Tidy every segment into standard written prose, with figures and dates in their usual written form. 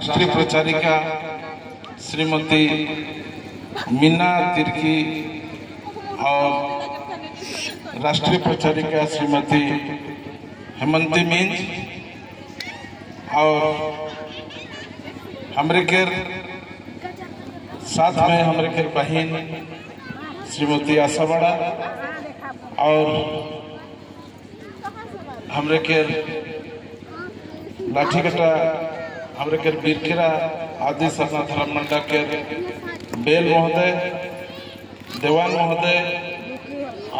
राष्ट्रीय प्रचारिका श्रीमती मीना तिर्की और राष्ट्रीय प्रचारिका श्रीमती हेमंती मिंज और हमरे के साथ में हमरे के बहन श्रीमती आशावाड़ा और हमरे के लाठीकटा हमरे के बीरखेरा आदि सरना धर्म मंडल के बेल महोदय, देवान महोदय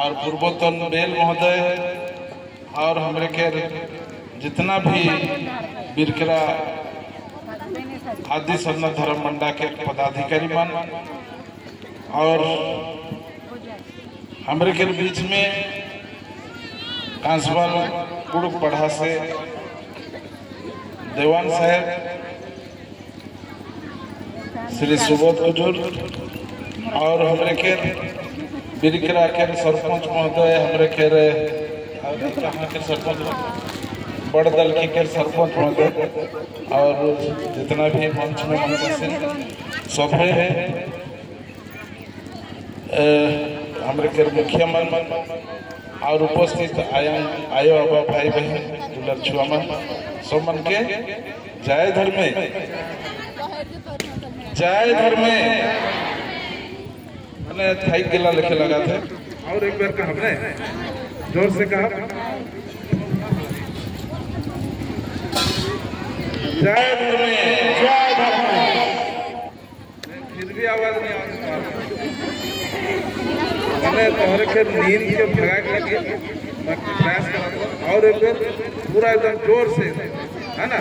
और पूर्वोत्तम बेल महोदय और हमरे के जितना भी बीरखेरा आदि सरना धर्म मंडल के पदाधिकारी मन और हमरे के बीच में कांसवाल कुड़ुक पढ़ा से देवान साहब श्री सुबोध कुजूर और हमरे के बीरखेरा के सरपंच महोदय हमरे के सरपंच बड़ दल के सरपंच महोदय और जितना भी मंच में मंच सभ्य है हमरे के मुखिया मन और उपस्थित आयो बाबा भाई बहन दुलर छुआ मन सब मन के जय धर्मे जय धर्मे मैंने थाई गिला लिखे लगा थे और एक बार कहा हमने जोर से कहा जय धर्मे जय धर्मे फिर भी आवाज नहीं आ मैंने तोहरे के नींद के भगा के लगे प्रयास करा और एक बार पूरा एकदम जोर से है ना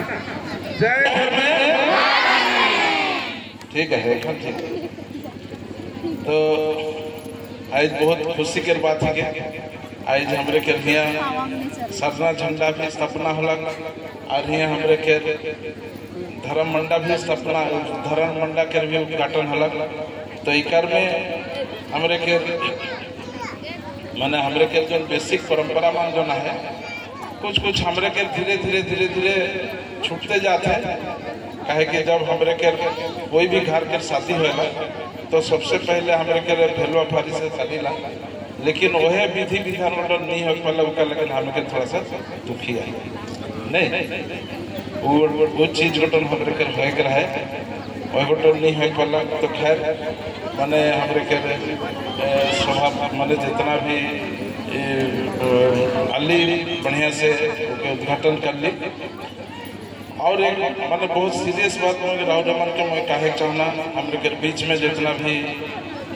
जय धर्मे ठीक है ठीक तो आज बहुत खुशी के बात है आज हमरे के सरना झंडा भी स्थापना होलक और यहाँ हमरे के धर्म मंडल भी स्थापना धर्म मंडल के भी उद्घाटन होलक तो इकर में हमरे के माने हमरे के जो बेसिक परंपरा मान जो है कुछ हमरे के धीरे धीरे छूटते जाते हैं कहे कि जब हमरे के कोई भी घर के शादी होगा तो सबसे पहले हमरे के भेलवा फारी से शादी ला लेकिन वह विधि विधान मंडल नहीं हो पाला लेकिन हमें के थोड़ा सा दुखी है नहीं वो चीज गठन हमरे के हो के रहे वह गठन नहीं हो पाला तो खैर माने हमरे के स्वभाव माने जितना भी अली बढ़िया से उद्घाटन कर ली और एक मैंने बहुत सीरियस बात में राहुल रमन के मैं कहे चाहना हमरे के बीच में जितना भी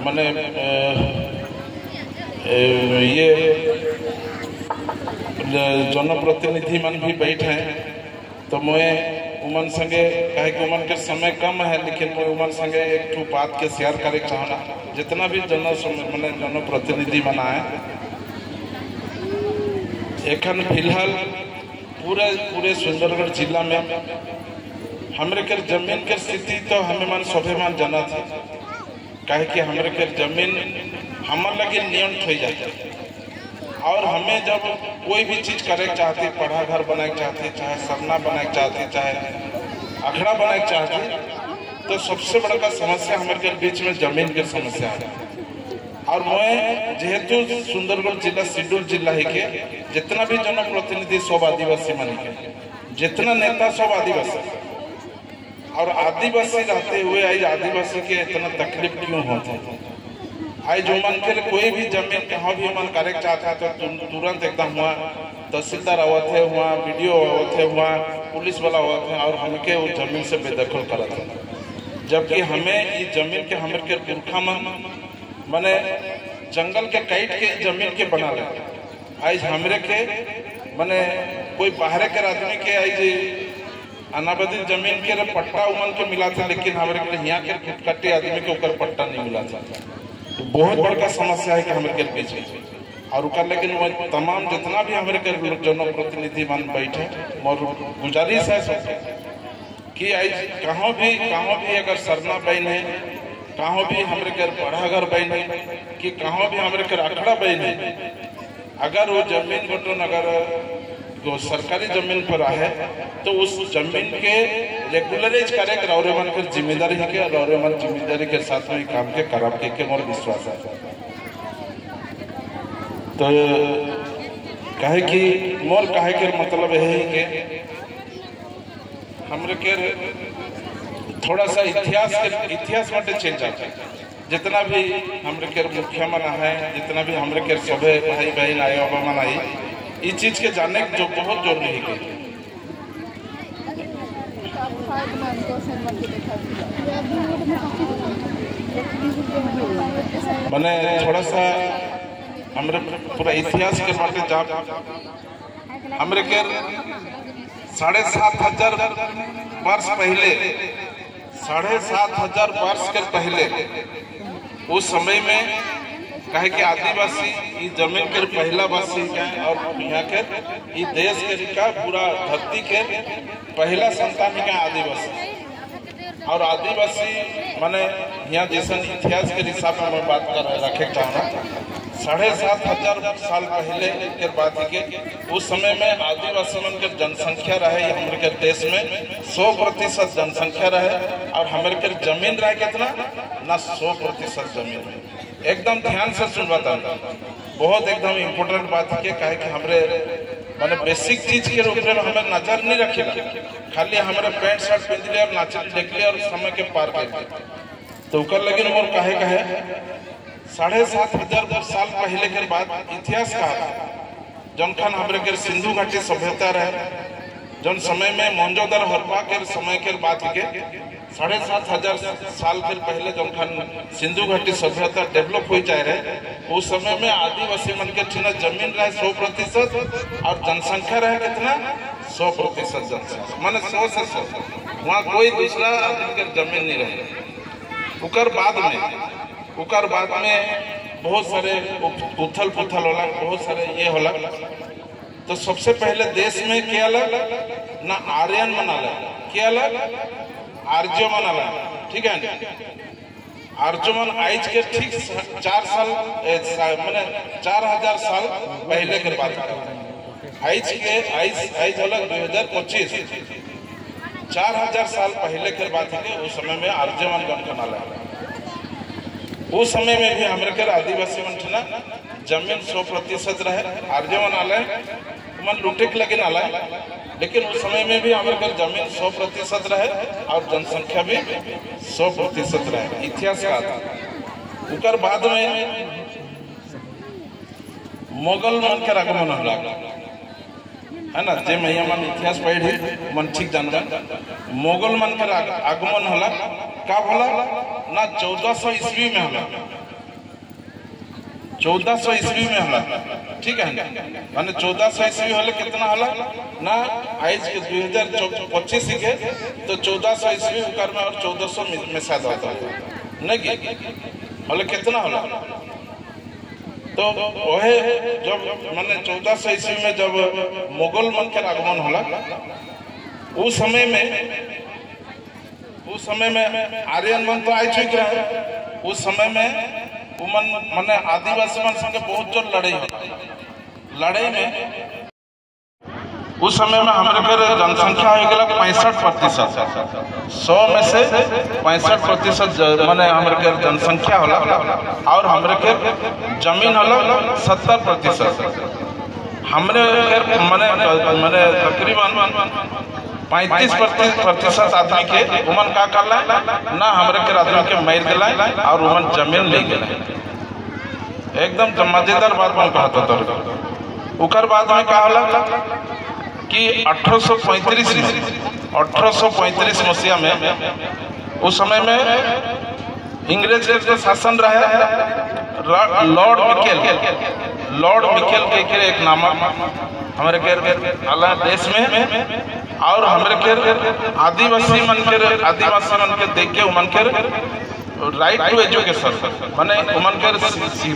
मैंने ये जनप्रतिनिधि मन भी बैठे हैं तो मैं उमन संगे कहे कि उमन के समय कम है लेकिन मैं उमन संगे एक बात के शेयर करे चाहना जितना भी मैंने जनप्रतिनिधि बना है एखन फिलहाल पूरे सुंदरगढ़ जिला में हमरे के जमीन के स्थिति तो हमें मन सभे मन जाना था कहे कि हमरे के जमीन हमारे लगे नियंत्रित हो जाते और हमें जब कोई भी चीज करे चाहते पढ़ा घर बनाए चाहते चाहे सरना बनाए चाहते चाहे अखड़ा बनाए चाहते तो सबसे बड़ा समस्या हमारे के बीच में जमीन की समस्या है और मैं जेहेतु सुंदरगढ़ जिला शेड्यूल जिला है के जितना भी जनप्रतिनिधि सब आदिवासी मन के जितना नेता सब आदिवासी और आदिवासी रहते हुए आज आदिवासी के इतना तकलीफ क्यों होता है आज जो मन के कोई भी जमीन कहाँ भी मन करे चाहता है तो तुरंत एकदम हुआ तहसीलदार आवत है हुआ वीडियो आवत है हुआ पुलिस वाला आवत है और हमके वो जमीन से बेदखल करता है जबकि हमें ये जमीन के हमें के पुरखा में माने जंगल के काट के जमीन के बना ले आज हमरे के माने कोई बाहर के आदमी के आज अनाबादी जमीन के पट्टा उमन के मिला था लेकिन हमरे के यहाँ के खुदकट्टी आदमी के ऊपर पट्टा नहीं मिला था तो बहुत बड़ा समस्या है कि हमरे के बीच और उकर लेकिन तमाम जितना भी हमरे के जनप्रतिनिधि मन बैठे और गुजारिश है सबसे कि आज कहाँ भी अगर सरना बहने कहाँ भी हमरे के पढ़ा घर बहने कि कहाँ भी हमरे के अखड़ा बहने अगर वो जमीन बटन अगर सरकारी जमीन पर है तो उस जमीन के रेगुलराइज करे रौरेमन के जिम्मेदारी है के रौरेमन जिम्मेदारी के साथ में काम के खराब के मोर विश्वास है। तो कहे कि मोर कहे के मतलब है कि हमरे के थोड़ा सा इतिहास मटे चेंज जाता है। जितना भी हमरे के मुखिया मन है, जितना भी हमरे के सभे भाई बहन आए बाबा मन आई, इस चीज के जानने जो बहुत जरूरी है मैंने थोड़ा सा हमरे पूरा इतिहास के बारे जा हमरे के 7,500 वर्ष पहले 7,500 वर्ष के पहले उस समय में कहे कि आदिवासी इस जमीन के पहला वासी है और यहाँ के इस देश के का पूरा धरती के पहला संतान है आदिवासी। और आदिवासी माने यहाँ जैसा इतिहास के हिसाब से मैं बात कर रखे चाहना 7,500 साल पहले के बात के उस समय में आदिवासी मन के जनसंख्या रहे हमारे के देश में 100% जनसंख्या रहे और हमारे के जमीन रहे कितना ना 100% जमीन में। एकदम ध्यान से सुनवाता बहुत एकदम इम्पोर्टेंट बात है कहे कि हमारे माने बेसिक चीज के रूप में हमें नजर नहीं रखेगा, खाली हमारे पैंट शर्ट पहन लिया और नाच देख लिया और समय के पार कर तो लेकिन और कहे 7,500 साल पहले के बाद इतिहास कहा जौन खान हमारे के सिंधु घाटी सभ्यता रहे जौन समय में मोहनजोदड़ो हड़प्पा के समय के बाद के 7,500 साल के पहले जौन खान सिंधु घाटी सभ्यता डेवलप हो जाए रहे उस समय में आदिवासी मन के ठिना जमीन रहे 100% और जनसंख्या रहे कितना 100% जनसंख्या माने 100 से 100 वहाँ कोई दूसरा आदमी के जमीन नहीं रहे। उकर बाद में बहुत सारे उथल पुथल होला बहुत सारे ये होला। तो सबसे पहले देश में क्या अलग ना आर्यन मनाला क्या अलग आर्य मनाला, ठीक है ना। आर्यमन आज के ठीक 4 साल मैंने 4,000 साल पहले के बात आज अलग 2025 4,000 साल पहले के बात है उस समय में आर्यमन गण कनाला उस समय में भी हमारे घर आदिवासी मन ना जमीन 100% रहे आर्यमन आलय मन लुटे के लगे नाला लेकिन उस समय में भी हमारे घर जमीन 100% रहे और जनसंख्या भी 100% रहे। इतिहास का उकर बाद में मुगल मन के आगमन होला है ना जे मैया मन इतिहास पढ़ी मन ठीक जानबा मुगल मन के आगमन होला का होला ना 1400 ईस्वी में होला 1400 ईस्वी में होला, ठीक है ना। माने 1400 ईस्वी होले कितना होला ना आज के 2025 के तो 1400 ईस्वी उकर में और 1400 में शायद होता नहीं होले कितना होला तो वह जब माने 1400 ईस्वी में जब मुगल मन के आगमन होला उस समय में आर्यन मन तो आ चुके रहे उस समय में उमन माने आदिवासी मन संगे बहुत जोर लड़ाई में उस समय में हमारे घर जनसंख्या हो गया 65%। 100 में से 65% माने हमारे घर जनसंख्या होला और हमारे घर जमीन होला 70%। हमारे घर माने तकरीबन 35% आदमी के उमन का कर ना हमारे के आदमी के मार दिला और उमन जमीन ले गए एकदम मजेदार बात मैं कहता था। उकर बाद में का होला कि 1835 मसीहा में उस समय में इंग्रेज के शासन रहे लॉर्ड मिकेल के एक नामक हमारे के देश में और हमारे के आदिवासी मन के देख के उमन के राइट टू एजुकेशन माने उमन के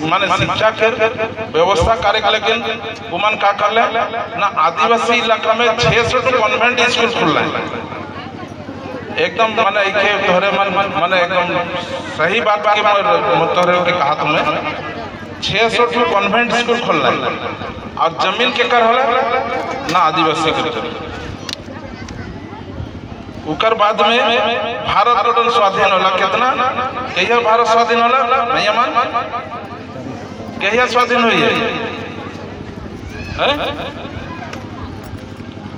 माने शिक्षा के व्यवस्था करे के लेकिन उमन का कर ले ना आदिवासी इलाका में 600 कॉन्वेंट स्कूल खुल रहे एकदम माने के तोहरे मन माने एकदम सही बात के तोहरे के कहा तुम्हें 600 कॉन्वेंट स्कूल खोलना है और जमीन के कर होला ना आदिवासी के उकर बाद में भारत टोटल स्वाधीन होला कितना कहिया भारत स्वाधीन होला नहीं मान कहिया स्वाधीन हुई है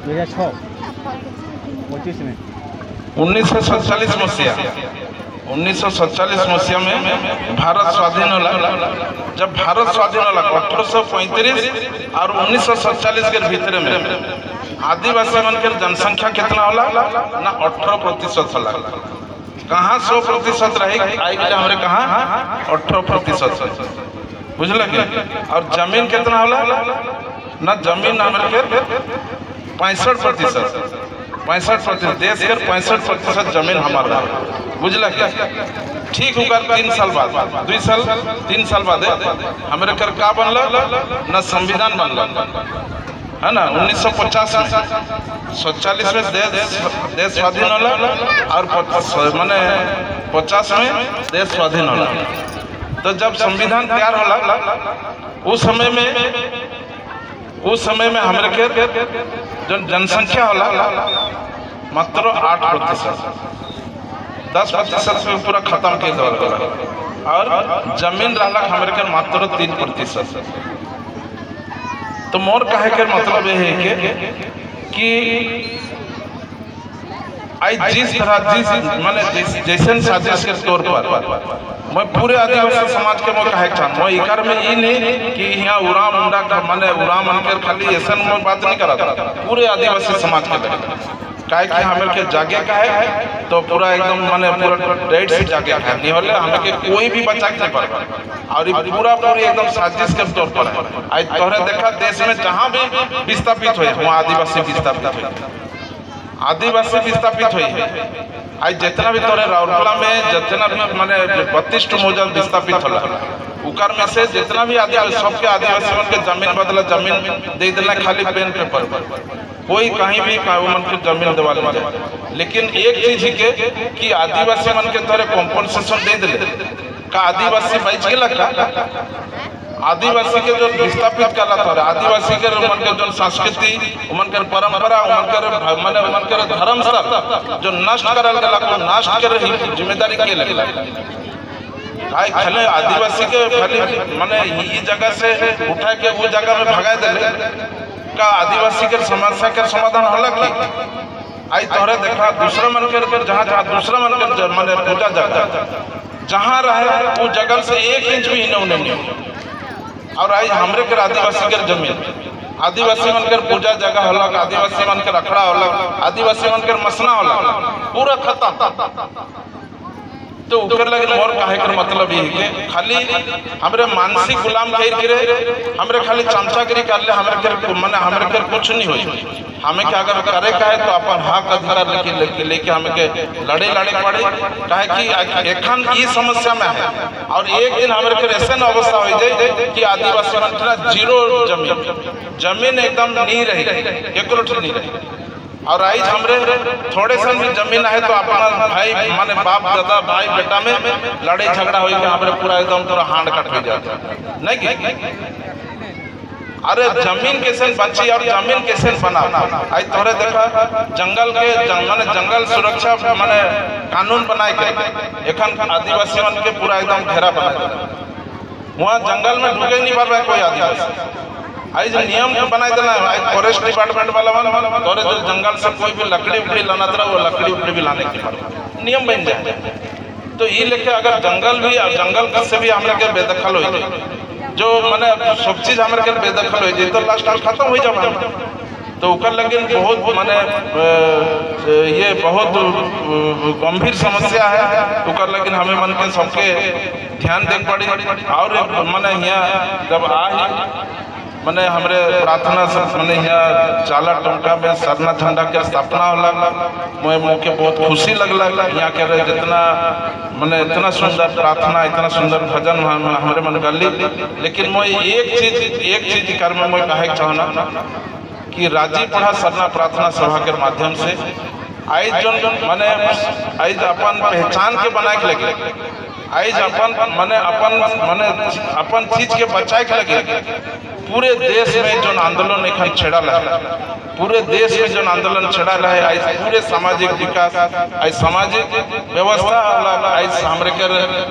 2006 में 1947 मसीहा 1947 मसीहा में भारत स्वाधीन होला। जब भारत स्वाधीन होला 1835 और 1947 के भीतर में आदिवासी मन के जनसंख्या कितना होला ना 18% होला। कहाँ 100% रही आई हमारे कहाँ 18% बुझल के। और जमीन कितना होला ना जमीन हमारे 65% देश के 65% जमीन हमारा बुझल के। ठीक होकर 3 साल बाद 2 साल 3 साल बाद हमारे कर का बनल ना संविधान बनल है ना 1950 में 47 में देश स्वाधीन होला और माने 50 में देश स्वाधीन होला। तो जब संविधान तैयार होला उस समय में हमारे के जो जनसंख्या होला मात्र 8%, 10% से पूरा खत्म कर दिया और जमीन रहला हमारे के मात्र 3%। तो मोर कहे के मतलब ये है कि आई जिस तरह माने जैसे साजिश के तौर पर मैं पूरे आदिवासी समाज के मैं कहे चाहूँ मैं इकर में ये नहीं कि यहाँ उरा मुंडा माने उरा मन के खाली ऐसा मैं बात नहीं करा था पूरे आदिवासी समाज के लगे काहे कि हमें के जागे का है तो पूरा एकदम माने पूरा डेट से जागे का नहीं होले हमें के कोई भी बचा के नहीं पाएगा और ये पूरा एकदम साजिश के तौर पर है। आज तोहरे देखा देश में जहाँ भी विस्थापित हुए वहाँ आदिवासी विस्थापित हुए है। आज जितना भी तोरे राउरकेला में जितना भी माने 32 मौजा विस्थापित होला उकर में से जितना भी आदिवासी सबके आदिवासी मन के जमीन बदला जमीन दे देना खाली पेन पेपर कोई कहीं भी मन के जमीन देवा ले। लेकिन एक चीज के कि आदिवासी मन के तोरे कॉम्पनसेशन दे दिले का आदिवासी बच के लगा आदिवासी के जो विस्थापित कला था आदिवासी के मन के जो संस्कृति मन के परंपरा मन के माने मन के धर्म सब जो नष्ट करल गला को नष्ट कर रही जिम्मेदारी के लगला आई खले आदिवासी के खाली माने ई जगह से उठा के वो जगह में भगा देले का आदिवासी के समस्या के समाधान होला कि आई तोहरे देखा दूसरा मन के जहाँ दूसरा मन के माने पूजा जगह जहाँ रहे वो जगह से 1 इंच भी नहीं और आई हमरे के आदिवासी के जमीन आदिवासी मन के पूजा जगह होला आदिवासी मन के अखड़ा होला आदिवासी मन के मसना होला पूरा खत्म। तो ऊपर लगे मोर कहे कर मतलब ये है कि खाली हमरे मानसिक गुलाम कह गिरे हमरे खाली चमचागिरी कर ले हमरे माने हमरे के कुछ नहीं होई हमें के अगर करे का है तो अपन हक अधिकार लेके हमें के लड़े पड़े काहे कि एखन ई समस्या में है और एक दिन हमरे के ऐसा अवस्था हो जाए कि आदिवासी मन जीरो जमीन एकदम नहीं रही एकरो नहीं रही। और आज हमरे थोड़े सन भी जमीन है तो अपना भाई माने बाप दादा भाई बेटा में लड़ाई झगड़ा हो हमरे पूरा एकदम पूरा हांड कट के जाता नहीं कि अरे जमीन कैसे बची और जमीन कैसे बना आज थोड़े देखा जंगल के माने जंगल सुरक्षा माने कानून बनाए के एखन आदिवासी मन के पूरा एकदम घेरा बना वहाँ जंगल में ढुके नहीं पा रहा कोई आदिवासी आज नियम बनाए देना है फॉरेस्ट डिपार्टमेंट वाला तोरे जो जंगल से कोई भी लकड़ी उकड़ी लाना था वो लकड़ी उकड़ी भी लाने के नियम बन जाए। तो ये लेके अगर जंगल भी जंगल से भी हमारे के बेदखल हो जाए जो माने सब चीज हमारे के बेदखल हो जाए तो लास्ट टाइम खत्म हो जाए तो उकर लगे बहुत माने ये बहुत गंभीर समस्या है उकर लगे हमें मन के सबके ध्यान दे पड़ी और माने यहाँ जब मैंने हमारे प्रार्थना से मैंने यहाँ चाला टोंका में सरना झंडा के स्थापना होला मुझे बहुत खुशी लगला यहाँ के जितना मैंने इतना सुंदर प्रार्थना इतना सुंदर भजन हमारे मन गली। लेकिन मैं एक चीज कर में मैं कहे चाहना कि राजीपुरा सरना प्रार्थना सभा के माध्यम से आज जो मैंने आज अपन पहचान के बना के लगे आज अपन चीज के बचाए के लगे पूरे देश में जो आंदोलन एखन छेड़ा है, पूरे देश में जो आंदोलन छेड़ा है, आज पूरे सामाजिक विकास, आज सामाजिक व्यवस्था आज हमरे के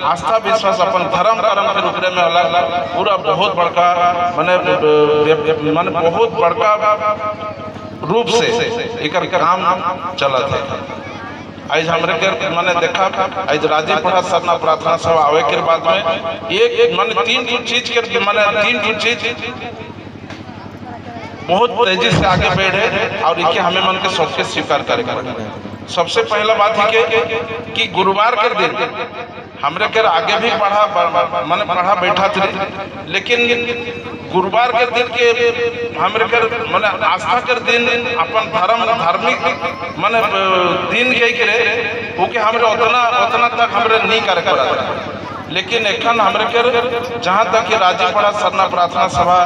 आस्था विश्वास अपन धर्म के रूप में अलग पूरा बहुत बड़का माने बहुत बड़का रूप से एक काम चला था। आज हमरे के मैंने देखा आज राजीपड़ा सरना प्रार्थना सभा आवे के बाद में एक मन तीन चीज के मैंने तीन चीज बहुत तेजी से आगे बढ़े और इके हमें मन के सबके स्वीकार करेगा। सबसे पहला बात है कि गुरुवार के दिन हमरे के आगे भी पढ़ा बैठा थे, लेकिन गुरुवार के दिन के हमरे के माने आस्था के दिन अपन धार्मिक माने दिन के हमरे उतना तक हमरे नहीं करे पड़ा। लेकिन एखन हमरे के जहाँ तक राजीपड़ा सरना प्रार्थना सभा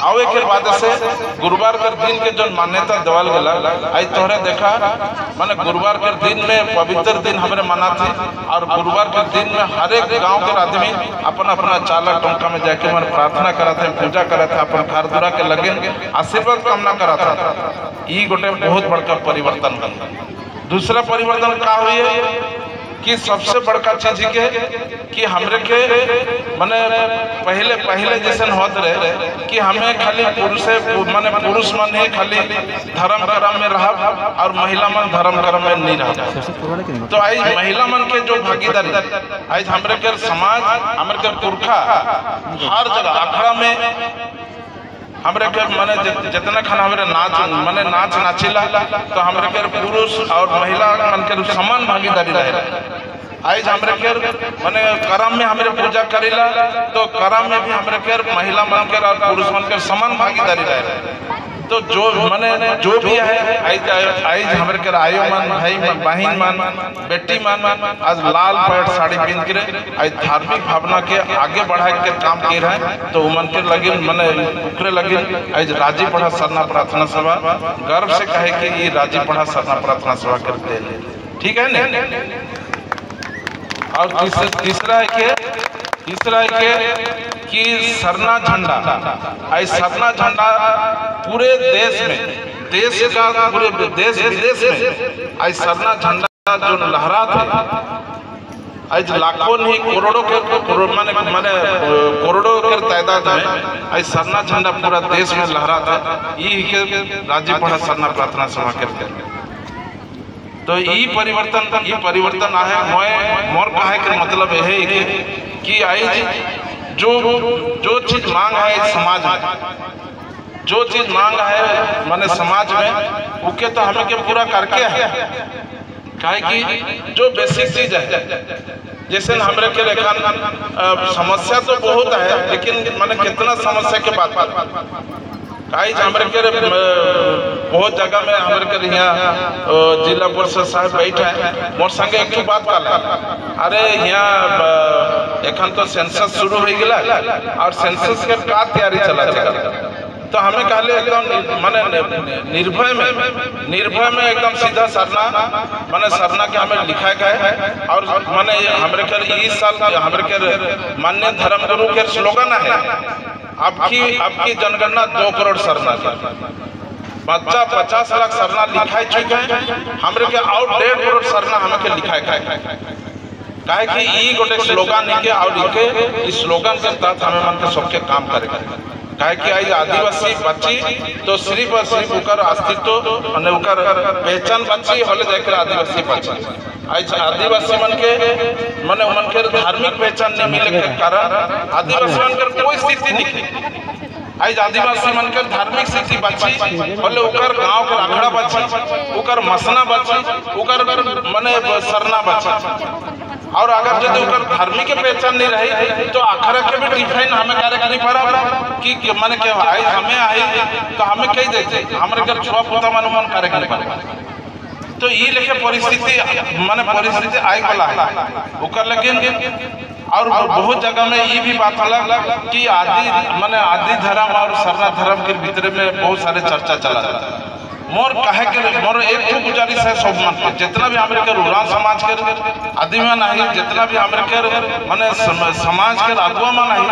आवे के बाद से गुरुवार के दिन के जो मान्यता देवल गला आज तोहरे देखा माने गुरुवार के दिन में पवित्र दिन हमरे मना थी और गुरुवार के दिन में हर एक गांव के आदमी अपना चाला टोंका में जाके मन प्रार्थना करा थे, पूजा करा था, अपन घर दुरा के लगे आशीर्वाद कामना करा था। ये गोटे बहुत बड़का परिवर्तन है। दूसरा परिवर्तन का हुई है कि सबसे बड़का चीज के कि हमरे के माने पहले जैसे होते रहे कि हमें खाली पुरुष मन ही खाली धर्म कर्म में रहा और महिला मन धर्म कर्म में नहीं रहा। तो आज महिला मन के जो भागीदारी आज हमरे के समाज हमरे के पुरखा हर जगह अखड़ा में हमरे के माने जितना खाना हमरे नाच नाचिला तो हमरे के पुरुष और महिला मन के समान भागीदारी रहे। आज हमरे के माने करम में हमरे पूजा करेला तो करम में भी हमरे के महिला मन के और पुरुष मन के समान भागीदारी रहे। तो जो भी है आज हमरे के आयो मन भाई बहन मन बेटी मन आज लाल पैंट साड़ी पहन के आज धार्मिक भावना के आगे बढ़ाए के काम किए रहे। तो मन के लगे उकरे लगे आज राजीपड़ा सरना प्रार्थना सभा गर्व से कहे कि ये राजीपड़ा सरना प्रार्थना सभा करते हैं, ठीक है ना। और तीसरा है कि सरना झंडा आज सरना झंडा पूरे देश में पूरे देश विदेश में आज सरना झंडा जो लहरा थे आज लाखों नहीं करोड़ों के तादाद में आज सरना झंडा पूरा देश में लहरा था। ये राजीपड़ा सरना प्रार्थना सभा करते हैं। तो ये परिवर्तन आए मोर कहे के मतलब यह है कि आज जो चीज मांग है समाज में, जो चीज मांग है माने समाज में उके तो हमें के पूरा करके है। काहे कि जो बेसिक चीज है जैसे हमरे के लेखन समस्या तो बहुत है, लेकिन माने कितना समस्या के बात आज हमरे के बहुत जगह में हमरे के यहाँ जिला परिषद साहब बैठे हैं मोर संगे एक बात कहला, अरे यहाँ एखन तो सेंसस शुरू हो गया और सेंसस के का तैयारी चला तो हमें कहले एकदम माने निर्भय में एकदम सीधा सरना के हमें लिखा है और माने हमरे के इस साल हमरे के मान्य धर्म गुरु के स्लोगन है आपकी जनगणना 2 करोड़ सरना बच्चा 50 लाख सरना लिखा चुके हैं। हमरे के और 1.5 करोड़ सरना हमें के लिखा है काहे कि ई गोटे स्लोगन है के और इस स्लोगन के तहत हमें मन के सबके काम करेगा। काहे कि आज आदिवासी बच्ची तो सिर्फ और सिर्फ उकर अस्तित्व और उकर पहचान बच्ची होले जाकर आदिवासी बच्ची आज आदिवासी मन के धार्मिक पहचान नहीं मिले के कारण आदिवासी मन के कोई स्थिति नहीं। आज आदिवासी मन के धार्मिक स्थिति बच्ची बोले उकर गांव के अखड़ा बच्ची उकर मसना बच्ची उकर सरना बच्ची और अगर यदि उकर धार्मिक पहचान नहीं रही तो अखड़ा के भी डिफाइन हमें कार्य नहीं पड़ा कि माने के आई हमें आई तो हमें कही देते हमरे घर छुआ पोता मन कार्य नहीं पड़ा। तो ये लेके परिस्थिति आई वाला है उकर लेकिन और बहुत जगह में ये भी बात अलग कि आदि धर्म और सरना धर्म के भीतर में बहुत सारे चर्चा चला मोर कहे के मोर एक तो गुजारिश है सब मन के जितना भी हमरे के उरांव समाज के आदमी नहीं, जितना भी हमरे के माने समाज के अगुआ मन नहीं,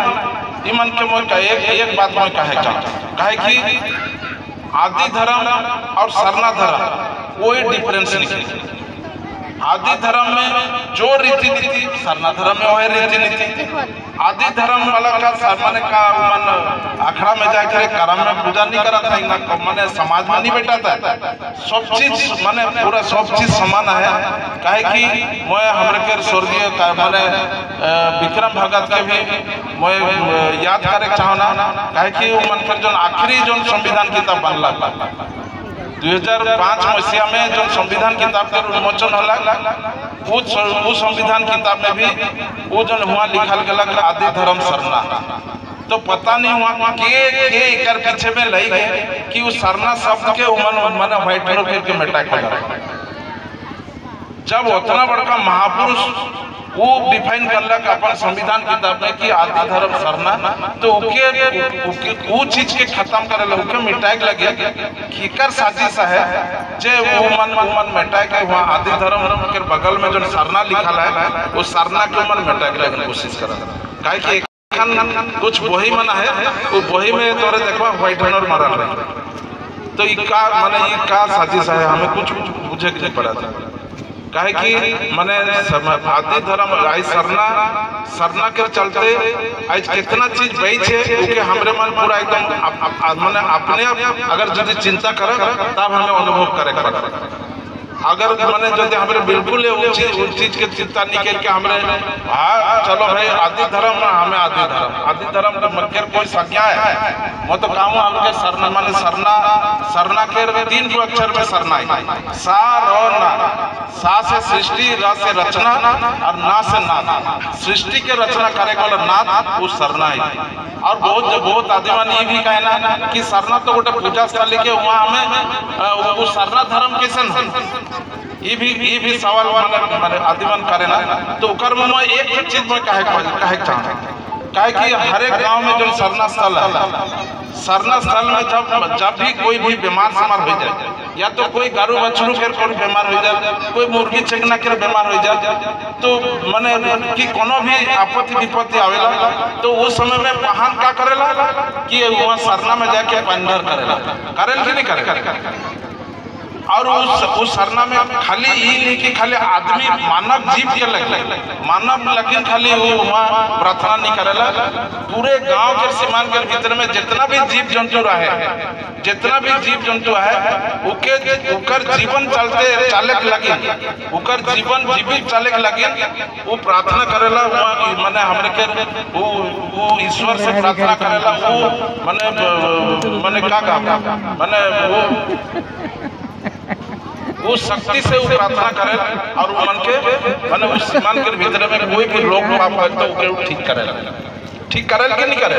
ई मन के मोर का एक बात मैं कहे चाहता कि आदि धर्म और सरना धर्म कोई डिफरेंस नहीं। आदि धर्म में जो रीति नीति सरना धर्म में वही रीति नीति। आदि धर्म वाला का माने का मन अखड़ा में जाकर करम में पूजा नहीं करा था, ना माने समाज में नहीं बैठा था। सब चीज माने पूरा सब चीज समान है। काहे कि मैं हमरे के स्वर्गीय माने विक्रम भगत के भी मैं याद करे चाहना। काहे कि मन पर जो आखिरी जो संविधान किताब बनला 2005 मसीहा में जो संविधान किताब का उन्मोचन होला, उस संविधान किताब में भी वो जो हुआ लिखल गलक आदि धर्म सरना। तो पता नहीं हुआ के एकर पीछे में लई गए कि उस सरना शब्द के उमन माने व्हाइट लोग के मिटा कर जब उतना बड़का महापुरुष वो डिफाइन करलक अपन संविधान किताब में कि आदि धर्म सरना, तो उके वो चीज के खत्म करे उके मिटाए लगे कि कर साजिश है जे वो मन मिटाए के वहाँ आदि धर्म के बगल में जो सरना लिखल है वो सरना के मन मिटाए लगे कोशिश कर। काहे कि कुछ वही मन है वो वही में तोरे देखवा व्हाइट हनर मारल रहे, तो ई का माने ई का साजिश है हमें कुछ बुझे के पड़ा था। काहे कि माने आदि धर्म आई सरना के चलते आज कितना चीज बई छे ओके हमरे मन पूरा एकदम माने अपने अगर यदि चिंता करे तब हमें अनुभव करे पड़े। अगर माने जो हमरे बिल्कुल उस चीज के चिंता निकल के हमरे हाँ चलो भाई आदि धर्म ना हमें आदि धर्म के मध्य कोई संज्ञा है मैं तो काम हमके सरना माने सरना के 3 अक्षर में सरना है सा र ना। सा से सृष्टि, र से रचना और ना से नाथ। सृष्टि के रचना करे वाला नाथ वो सरना है। और बहुत आदिवासी ये भी कहना कि सरना तो गोटे पूजा स्थल के वहाँ हमें वो सरना धर्म कैसन है ये भी सवाल माने आदिवान करे ना। तो ओकर में मैं एक चीज में कहे चाहता काहे कि हर एक गांव में जो सरना स्थल है, सरना स्थल में जब भी कोई भी बीमार हो जाए या तो कोई गारू बछड़ू के कोई बीमार हो जाए, कोई मुर्गी चेगना के बीमार हो जाए, तो माने कि कोनो भी आपत्ति विपत्ति आवेला तो उस समय में वाहन का करेला कि वहाँ सरना में जाके पंडर करेला कि नहीं करे। और उस सरना में खाली ये नहीं कि खाली आदमी मानव जीव के लगे मानव लेकिन खाली वो वहाँ प्रार्थना नहीं करेला। पूरे गांव के सीमान के भीतर में जितना भी जीव जंतु रहे उकर जीवन चालक लगे उकर जीवन जीवित चालक लगे वो प्रार्थना करेला। माने हमरे के वो ईश्वर से प्रार्थना करेला। वो माने का माने वो शक्ति से वो प्रार्थना करे और वो मन के माने उस मन के भीतर में कोई भी रोग पाप है तो वो ठीक करे कि नहीं करे।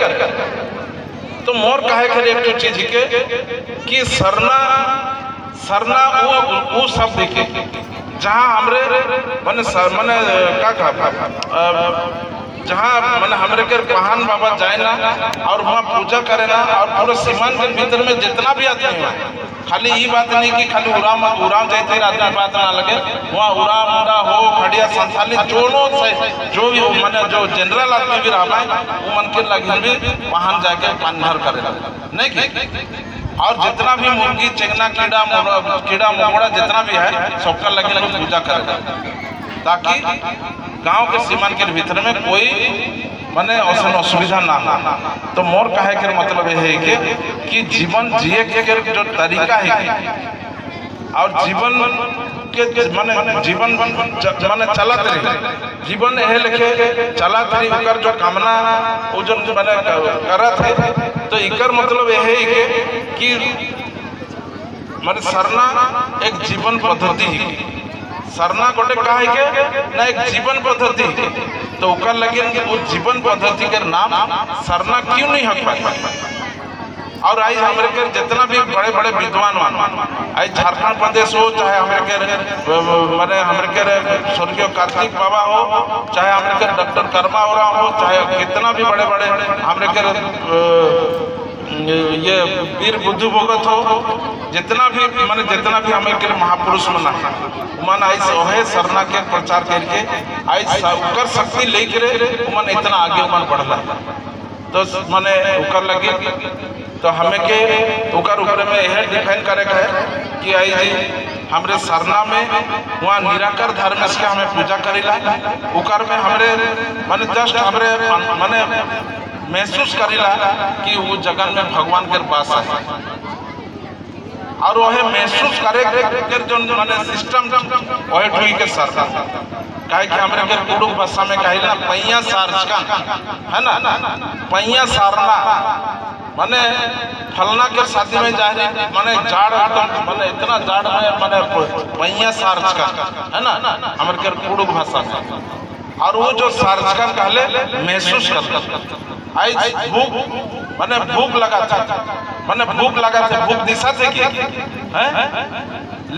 तो मोर कहे के एक चीज के कि सरना वो शब्द के जहाँ हमरे माने जहाँ माने हमरे के पहान बाबा जाए ना और वहाँ पूजा करे ना और पूरे सीमान के भीतर में जितना भी आदमी है खाली ये बात नहीं कि खाली उराम जाते आदमी बात ना लगे वहाँ उराम हो खड़िया संथाली जो भी माने जो जनरल आदमी भी रहा है वो मन के लगे भी वाहन जाके पानभर करे नहीं कि और जितना भी मुर्गी चेंगना कीड़ा मकोड़ा जितना भी है सबका लगे पूजा करे ताकि गांव के सीमान के भीतर में कोई माने असुविधा ना हो। तो मोर कहे के मतलब है कि जीवन जिए के जो तरीका है और जीवन के माने चलत रही जीवन यह लिखे चलत रही उकर जो कामना वो जो माने करत है। तो इकर मतलब यह है कि माने सरना एक जीवन पद्धति है। सरना गोटे कहे के ना एक जीवन पद्धति तो ओकर लगे वो जीवन पद्धति के नाम सरना क्यों नहीं हक पाए। और आज हमारे के जितना भी बड़े बड़े विद्वान आज झारखंड प्रदेश हो चाहे हमारे के स्वर्गीय कार्तिक बाबा हो चाहे हमारे के डॉक्टर कर्मा हो रहा हो चाहे कितना भी बड़े बड़े हमारे के ये वीर बुद्धू भगत हो जितना भी हमें के महापुरुष मना मन आई ओहे सरना के प्रचार करके आई कर शक्ति लेकर मन इतना आगे मन बढ़ला तो माने उकर लगे तो हमें के उकर ऊपर में यह डिफाइन करे है कि आई जी हमरे सरना में वहाँ निराकर धर्म के हमें पूजा करेला उकर में हमरे माने जस्ट हमरे माने महसूस करेला कि वो जगह में भगवान के पास है और वह महसूस करे जो माने सिस्टम वह ठुई के सरना काहे कि हमरे के कुडुक भाषा में कहिला पैया सारचका है ना पैया सारना माने फलना के शादी में जा रही माने जाड़ एकदम माने इतना जाड़ में माने पैया सारचका है ना हमरे के कुडुक भाषा में और वो जो सारचका कहले महसूस करता आई भूख माने भूख लगा था भूख दिशा थे कि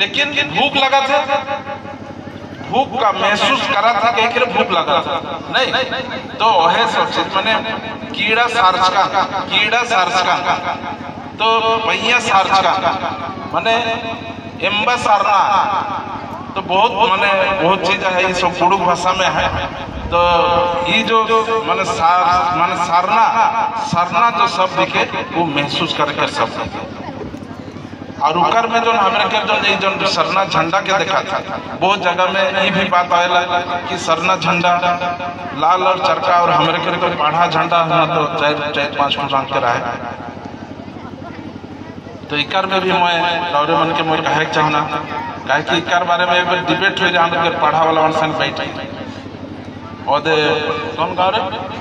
लेकिन भूख लगा था भूख का महसूस करा था कि भूख लगा नहीं तो वह सोचे माने कीड़ा सारचका तो भैया सारचका माने एम्बा सारना तो बहुत चीज है ये सब कुडुक भाषा में है तो ये जो माने सारना जो शब्द के वो महसूस करके शब्द और उकर में जो हमरे के जो सरना झंडा के देखा था बहुत जगह में ये भी बात आएला कि सरना झंडा लाल और चरका और हमरे के पाढ़ा झंडा तो चार पांच रंग के रहे तो इकर में भी मैं दौरे मन के मैं कहे चाहना काहे कि इकर बारे में एक डिबेट हुई हमरे के पढ़ा वाला सन बैठे और कौन गाँव रे